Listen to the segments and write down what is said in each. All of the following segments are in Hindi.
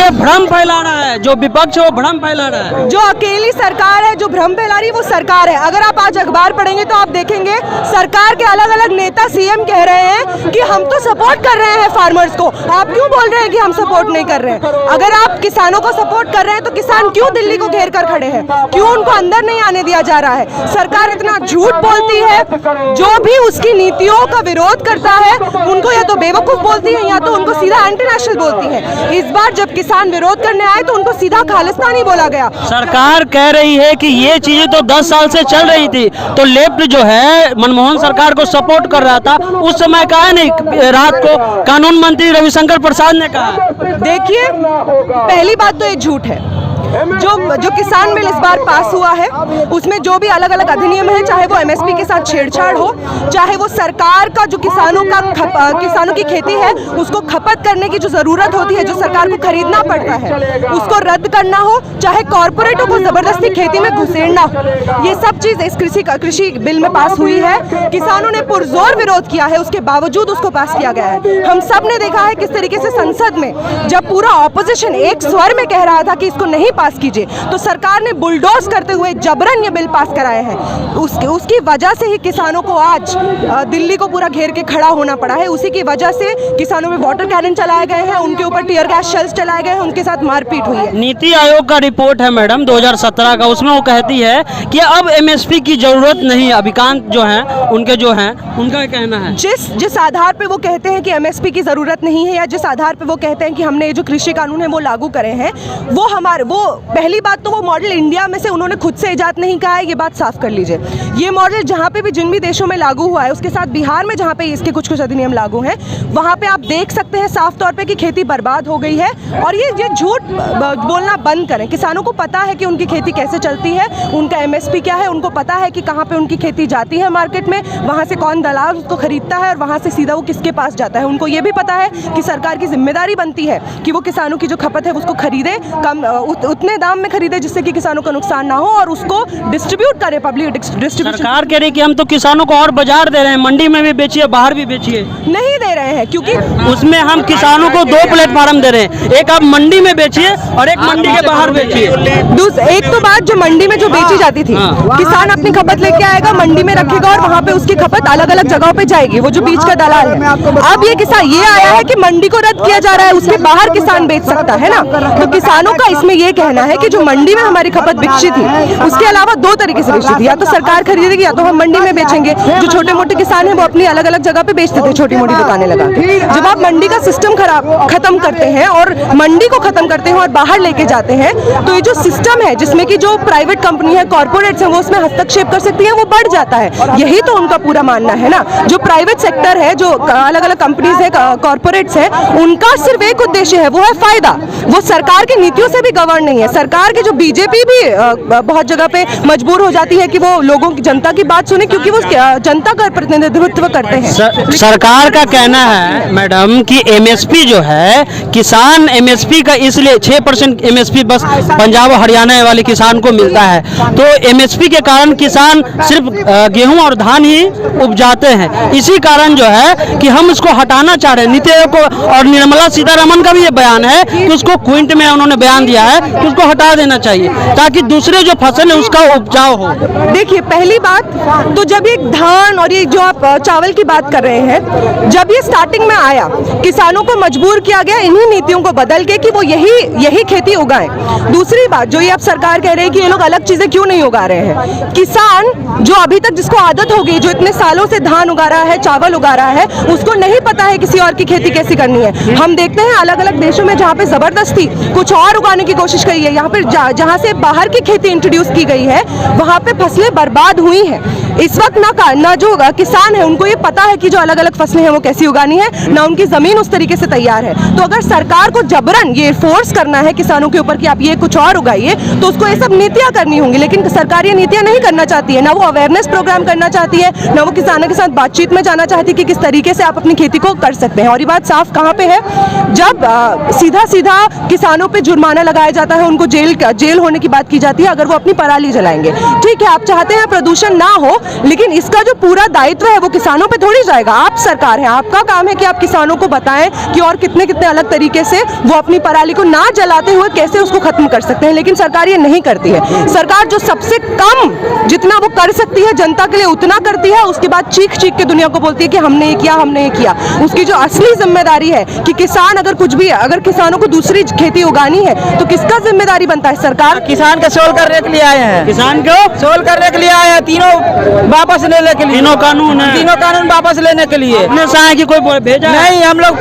है भ्रम फैला रहा है, जो विपक्ष है वो भ्रम फैला रहा है। जो अकेली सरकार है जो भ्रम फैला रही है वो सरकार है। अगर आप आज अखबार पढ़ेंगे तो आप देखेंगे सरकार के अलग अलग नेता सीएम कह रहे हैं कि हम तो सपोर्ट कर रहे हैं फार्मर्स को। आप क्यों बोल रहे हैं कि हम सपोर्ट नहीं कर रहे हैं? अगर आप किसानों को सपोर्ट कर रहे हैं तो किसान क्यों दिल्ली को घेर कर खड़े हैं? क्यों उनको अंदर नहीं आने दिया जा रहा है? सरकार इतना झूठ बोलती है, जो भी उसकी नीतियों का विरोध करता है उनको या तो बेवकूफ बोलती है या तो उनको सीधा एंटी नेशनल बोलती है। इस बार जब किसान विरोध करने आए तो उनको सीधा खालिस्तानी बोला गया। सरकार कह रही है कि ये चीजें तो 10 साल से चल रही थी, तो लेफ्ट जो है मनमोहन सरकार को सपोर्ट कर रहा था, उस समय कहा नहीं, रात को कानून मंत्री रविशंकर प्रसाद ने कहा। देखिए, पहली बात तो ये झूठ है। जो किसान बिल इस बार पास हुआ है उसमें जो भी अलग अलग अधिनियम है, चाहे वो एमएसपी के साथ छेड़छाड़ हो, चाहे वो सरकार का जो किसानों की खेती है उसको खपत करने की जो जरूरत होती है, जो सरकार को खरीदना पड़ता है, उसको रद्द करना हो, चाहे कॉर्पोरेटों को जबरदस्ती खेती में घुसेड़ना हो, ये सब चीज इस कृषि बिल में पास हुई है। किसानों ने पुरजोर विरोध किया है, उसके बावजूद उसको पास किया गया है। हम सब ने देखा है किस तरीके से संसद में जब पूरा ऑपोजिशन एक स्वर में कह रहा था कि इसको नहीं पास कीजिए, तो सरकार ने बुलडोज करते हुए जबरन ये बिल पास कराए हैं। उसकी वजह से ही किसानों को आज दिल्ली को पूरा घेर के खड़ा होना पड़ा है। उसी की वजह से किसानों में वाटर कैनन चलाए गए हैं, उनके ऊपर टीयर गैस शेल्स चलाए गए हैं, उनके साथ मारपीट हुई है। नीति आयोग का रिपोर्ट है मैडम 2017 का, उसमें वो कहती है कि अब एमएसपी की जरूरत नहीं। अभिकांत जो हैं उनके जो हैं उनका कहना है जिस आधार पे वो कहते हैं कि एमएसपी की जरूरत नहीं है, या जिस आधार पे वो कहते हैं कि हमने ये जो कृषि कानून है वो लागू करे हैं, वो पहली बात तो वो मॉडल इंडिया में से उन्होंने खुद से इजाद नहीं कहा है, ये बात साफ कर लीजिए। ये मॉडल जहाँ पे भी जिन भी देशों में लागू हुआ है, उसके साथ बिहार में जहाँ पे इसके कुछ अधिनियम लागू हैं, वहाँ पे आप देख सकते हैं साफ तौर पे कि खेती बर्बाद हो गई है। और ये झूठ बोलना बंद करें। किसानों को पता है कि उनकी खेती कैसे चलती है, उनका एमएसपी क्या है, उनको पता है कि कहाँ पे उनकी खेती जाती है मार्केट में, वहाँ से कौन दलाल उसको खरीदता है और वहाँ से सीधा वो किसके पास जाता है। उनको ये भी पता है कि सरकार की जिम्मेदारी बनती है कि वो किसानों की जो खपत है उसको खरीदे, उतने दाम में खरीदे जिससे कि किसानों का नुकसान ना हो, और उसको डिस्ट्रीब्यूट करे। पब्लिक डिस्ट्रीब्यूशन सरकार कह रही कि हम तो किसानों को और बाजार दे रहे हैं, मंडी में भी बेचिए, बाहर भी बेचिए। नहीं दे रहे हैं, क्योंकि उसमें हम किसानों को 2 प्लेटफार्म दे रहे हैं, एक आप मंडी में बेचिए और एक मंडी के बाहर बेचिए। एक तो बात जो मंडी में जो बेची जाती थी, किसान अपनी खपत लेके आएगा, मंडी में रखेगा और वहाँ पे उसकी खपत अलग अलग जगहों पे जाएगी, वो जो बीच का दलाल है। अब ये किसान ये आया है कि मंडी को रद्द किया जा रहा है, उसके बाहर किसान बेच सकता है ना। तो किसानों का इसमें ये कहना है कि जो मंडी में हमारी खपत बिकती थी, उसके अलावा 2 तरीके से बेचती थी, या तो सरकार खरीदेगी या तो हम मंडी में बेचेंगे। जो छोटे मोटे किसान हैं वो अपनी अलग अलग जगह पे बेचते थे, छोटी मोटी दुकानें लगा के। जब आप मंडी का सिस्टम खत्म करते हैं और मंडी को खत्म करते हैं और बाहर लेके जाते हैं, तो ये जो सिस्टम है जिसमें कि जो प्राइवेट कंपनी है, कॉर्पोरेट्स हैं, वो उसमें हस्तक्षेप कर सकती है, वो बढ़ जाता है। यही तो उनका पूरा मानना है ना। जो प्राइवेट सेक्टर है, जो अलग अलग कंपनीज है, कॉर्पोरेट्स है, उनका सिर्फ एक उद्देश्य है, वो है फायदा। वो सरकार की नीतियों से भी गवर्न नहीं है। सरकार की जो बीजेपी भी बहुत जगह पे मजबूर हो जाती है कि वो लोगों की, जनता की बात सुने, क्योंकि वो जनता का प्रतिनिधित्व करते हैं। सरकार का कहना है मैडम कि एमएसपी जो है, किसान एमएसपी का इसलिए 6% एमएसपी बस पंजाब और हरियाणा वाले किसान को मिलता है, तो एमएसपी के कारण किसान सिर्फ गेहूं और धान ही उपजाते हैं। इसी कारण जो है कि हम इसको हटाना चाह रहे हैं। नीति आयोग को और निर्मला सीतारमण का भी ये बयान है कि उसको क्विंट में उन्होंने बयान दिया है कि उसको हटा देना चाहिए ताकि दूसरे जो फसल है उसका उपजाऊ हो। देखिए, पहली बात तो जब ये धान और ये जो आप चावल की बात कर रहे हैं, जब ये स्टार्टिंग में आया, किसानों को मजबूर किया गया इन्हीं नीतियों को बदल के कि वो यही खेती उगाएं। दूसरी बात, जो ये अब सरकार कह रही है कि ये लोग अलग चीजें क्यों नहीं उगा रहे हैं, किसान जो अभी तक जिसको आदत हो गई, जो इतने सालों से धान उगा रहा है, चावल उगा रहा है, उसको नहीं पता है किसी और की खेती कैसी करनी है। हम देखते हैं अलग अलग देशों में जहाँ पे जबरदस्ती कुछ और उगाने की कोशिश करी है, यहाँ पे जहाँ से बाहर की खेती इंट्रोड्यूस की गई है, वहाँ पे फसलें बर्बाद हुई हैं। इस वक्त ना जो किसान है उनको ये पता है कि जो अलग अलग फसलें हैं वो कैसी उगानी है, ना उनकी जमीन उस तरीके से तैयार है। तो अगर सरकार को जबरन ये फोर्स करना है किसानों के ऊपर कि आप ये कुछ और उगाइए, तो उसको ये सब नीतियां करनी होंगी। लेकिन सरकार ये नीतियां नहीं करना चाहती है, ना वो अवेयरनेस प्रोग्राम करना चाहती है, ना वो किसानों के साथ बातचीत में जाना चाहती है कि किस तरीके से आप अपनी खेती को कर सकते हैं। और ये बात साफ कहाँ पे है, जब सीधा किसानों पे जुर्माना लगाया जाता है, उनको जेल होने की बात की जाती है अगर वो अपनी पराली जलाएंगे। ठीक है, आप चाहते हैं प्रदूषण ना हो, लेकिन इसका जो पूरा दायित्व है वो किसानों पे थोड़ी जाएगा। आप सरकार है, आपका काम है कि आप किसानों को बताएं कि और कितने कितने अलग तरीके से वो अपनी पराली को ना जलाते हुए कैसे उसको खत्म कर सकते हैं, लेकिन सरकार ये नहीं करती है। सरकार जो सबसे कम जितना वो कर सकती है जनता के लिए उतना करती है, उसके बाद चीख चीख के दुनिया को बोलती है कि हमने ये किया, हमने ये किया। उसकी जो असली जिम्मेदारी है कि किसान अगर कुछ भी, अगर किसानों को दूसरी खेती उगानी है तो किसका जिम्मेदारी बनता है? सरकार। किसान का सोल्व करने के लिए आए हैं, किसान को सोल्व करने के लिए आए हैं, तीनों वापस लेने के लिए, तीनों कानून है, तीनों कानून वापस लेने के लिए। अपने से है कि कोई भेजा है? नहीं, हम लोग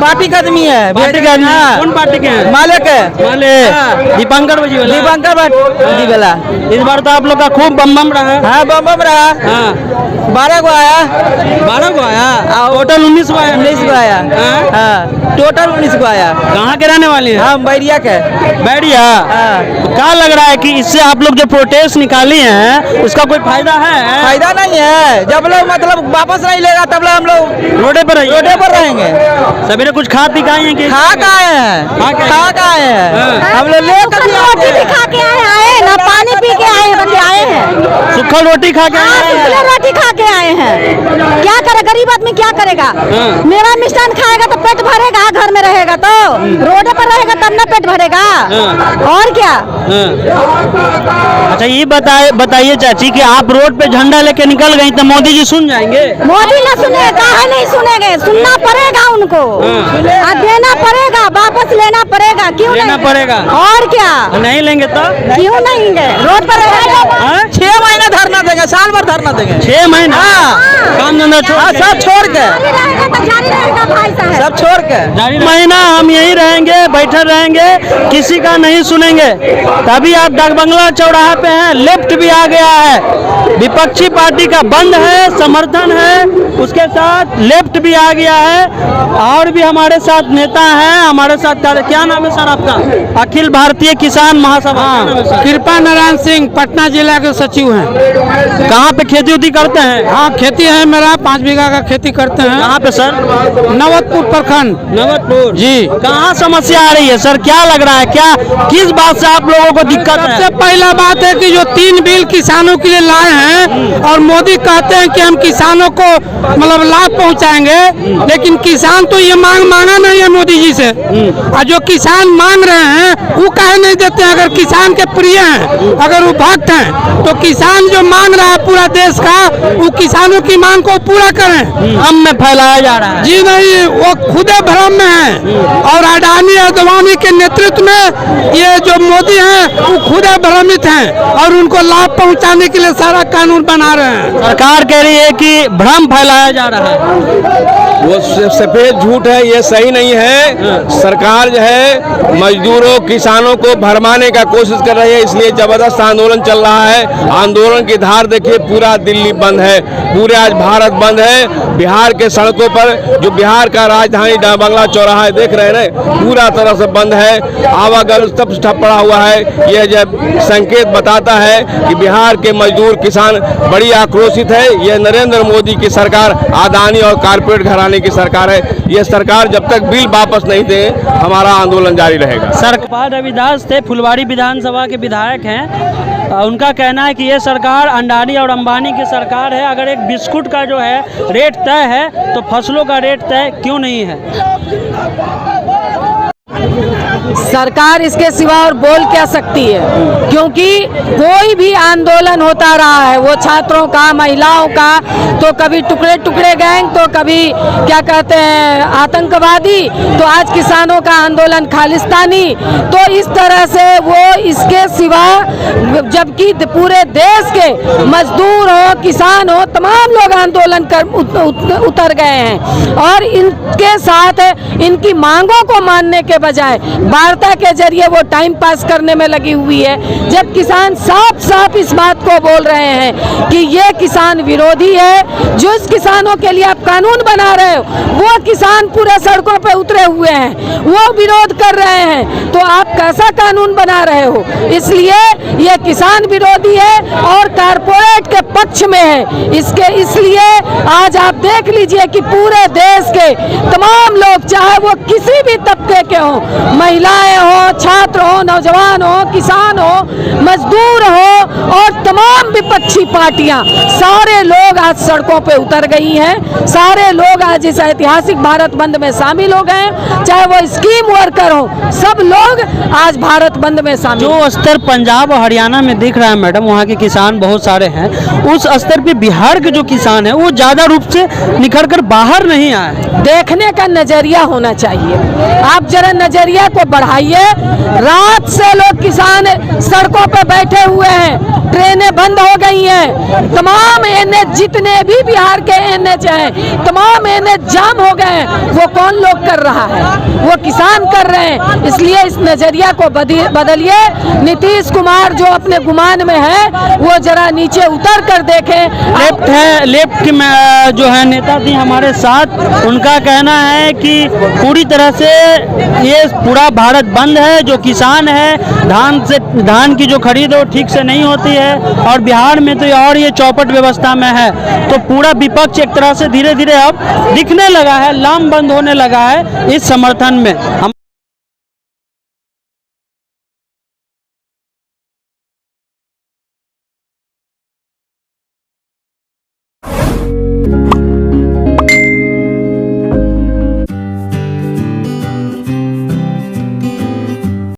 पार्टी का आदमी है। पार्टी का आदमी? हाँ। कौन पार्टी के हैं? मालिक है, माले दीपंकर जी वाला? जी वाला। इस बार तो आप लोग का खूब बम बम रहा। हाँ, बम रहा। हाँ, 12 को आया, 12 को आया, टोटल 19 को आया। 19 को आया। हाँ? हाँ, टोटल 19 को आया। कहाँ के रहने वाले हैं? हम बैरिया के। बैरिया। हाँ। क्या लग रहा है कि इससे आप लोग जो प्रोटेस्ट निकाली हैं उसका कोई फायदा है? फायदा नहीं है, जब लोग मतलब वापस नहीं लेगा तब लोग हम लोग रोडे पर रहेंगे। सवेरे कुछ खा पी के आए हैं कि खा के आए हैं, खा के हैं हम लोग ले रोटी भी खा के आए ना, पानी पी के आए हैं, सूखल रोटी खा के आए हैं? सूखल रोटी खा के आए हैं। क्या करे गरीब आदमी, क्या करेगा? मेवा मिष्ठान खाएगा तो पेट भरेगा, घर में रहेगा तो रोड पर रहेगा तब ना पेट भरेगा। और क्या? अच्छा ये बताइए चाची कि आप रोड पे झंडा लेके निकल गई तो मोदी जी सुन जाएंगे? मोदी ना सुने, काहे नहीं सुनेंगे? सुनना पड़ेगा उनको, देना पड़ेगा, वापस लेना पड़ेगा। क्यों लेना पड़ेगा? और क्या? नहीं लेंगे तो क्यों नहीं लेंगे? रोड पर रहेगा। 6 महीना धरना देंगे, साल भर धरना देंगे। 6 महीना? काम धंधा सब छोड़ के, जारी रहेगा भाई साहब, सब छोड़ के। महीना हम यहीं रहेंगे, बैठे रहेंगे, किसी का नहीं सुनेंगे। तभी आप डाकबंगला चौराहा पे हैं, लिफ्ट भी आ गया है, विपक्षी पार्टी का बंद है, समर्थन है, उसके साथ लिफ्ट भी आ गया है। और भी हमारे साथ नेता हैं, हमारे साथ क्या नाम है सर आपका? अखिल भारतीय किसान महासभा। कृपा नारायण सिंह, पटना जिला के सचिव हैं। कहाँ पे खेती उती करते हैं? हाँ, खेती है, मेरा 5 बीघा का खेती करते हैं। कहाँ पे सर? नवतपुर प्रखंड। नवतपुर जी। कहाँ समस्या आ रही है सर? क्या लग रहा है, क्या किस बात से आप लोगों को दिक्कत है? सबसे पहला बात है कि जो 3 बिल किसानों के लिए लाए हैं और मोदी कहते हैं कि हम किसानों को मतलब लाभ पहुंचाएंगे, लेकिन किसान तो ये मांगा नहीं है मोदी जी से। और जो किसान मांग रहे हैं वो काहे नहीं देते हैं? अगर किसान के प्रिय हैं, अगर वो भक्त हैं, तो किसान जो मांग रहा है पूरा देश का, वो किसानों की मांग को पूरा करें। हम में फैलाया जा रहा है? जी नहीं, वो खुदे भ्रम में है। और अडानी अडवाणी के नेतृत्व में ये जो मोदी हैं वो खुदे भ्रमित हैं और उनको लाभ पहुंचाने के लिए सारा कानून बना रहे हैं। सरकार कह रही है कि भ्रम फैलाया जा रहा है। वो सफेद झूठ है, ये सही नहीं है। सरकार जो है मजदूरों किसानों को भरमाने का कोशिश कर रही है, इसलिए जबरदस्त आंदोलन चल रहा है। आंदोलन की धार देखिए, पूरा दिल्ली बंद है, पूरे आज भारत बंद है। बिहार के सड़कों पर जो बिहार का राजधानी डाकबंगला चौराहा देख रहे हैं ना, पूरा तरह से बंद है, आवागमन सब ठप पड़ा हुआ है। यह जब संकेत बताता है कि बिहार के मजदूर किसान बड़ी आक्रोशित है। यह नरेंद्र मोदी की सरकार, अदानी और कारपोरेट घराने की सरकार है। यह सरकार जब तक बिल वापस नहीं दे, हमारा आंदोलन जारी रहेगा। सरकार रविदास थे, फुलवाड़ी विधानसभा के विधायक हैं। उनका कहना है कि ये सरकार अंडानी और अंबानी की सरकार है। अगर एक बिस्कुट का जो है रेट तय है तो फसलों का रेट तय क्यों नहीं है? सरकार इसके सिवा और बोल क्या सकती है? क्योंकि कोई भी आंदोलन होता रहा है, वो छात्रों का, महिलाओं का, तो कभी टुकड़े टुकड़े गैंग, तो कभी क्या कहते हैं आतंकवादी, तो आज किसानों का आंदोलन खालिस्तानी। तो इस तरह से वो इसके सिवा, जबकि पूरे देश के मजदूर हो, किसान हो, तमाम लोग आंदोलन कर उतर गए हैं और इनके साथ इनकी मांगों को मानने के बजाय वार्ता के जरिए वो टाइम पास करने में लगी हुई है। जब किसान साफ साफ इस बात को बोल रहे हैं कि ये किसान विरोधी है, जो इस किसानों के लिए आप कानून बना रहे हो वो किसान पूरे सड़कों पे उतरे हुए हैं, वो विरोध कर रहे हैं, तो आप कैसा कानून बना रहे हो? इसलिए ये किसान विरोधी है और कारपोरेट के पक्ष में है। इसलिए आज आप देख लीजिए कि पूरे देश के तमाम लोग, चाहे वो किसी भी तबके के हों, महिलाएं महिलाएं हो, छात्र हो, नौजवान हो, किसान हो, मजदूर हो और तमाम विपक्षी पार्टियां, सारे लोग आज सड़कों पे उतर गई हैं। सारे लोग आज इस ऐतिहासिक भारत बंद में शामिल हो गए, चाहे वो स्कीम वर्कर हो, सब लोग आज भारत बंद में शामिल। जो स्तर पंजाब और हरियाणा में दिख रहा है मैडम, वहाँ के किसान बहुत सारे हैं, उस स्तर पे बिहार के जो किसान है वो ज्यादा रूप से निखर कर बाहर नहीं आए। देखने का नजरिया होना चाहिए, आप जरा नजरिया को बढ़ाइए। रात से लोग किसान सड़कों पर बैठे हुए हैं, ट्रेनें बंद हो गई हैं, तमाम एनएच जितने भी बिहार के एनएच हैं, तमाम एनएच जाम हो गए हैं। वो कौन लोग कर रहा है? वो किसान कर रहे हैं। इसलिए इस नजरिया को बदलिए। नीतीश कुमार जो अपने गुमान में है वो जरा नीचे उतर कर देखें। लेफ्ट की जो है नेता थी हमारे साथ, उनका कहना है कि पूरी तरह से ये पूरा भारत बंद है। जो किसान है धान की जो खरीद है वो ठीक से नहीं होती है, और बिहार में तो और ये चौपट व्यवस्था में है। तो पूरा विपक्ष एक तरह से धीरे धीरे अब दिखने लगा है, लामबंद होने लगा है इस समर्थन में।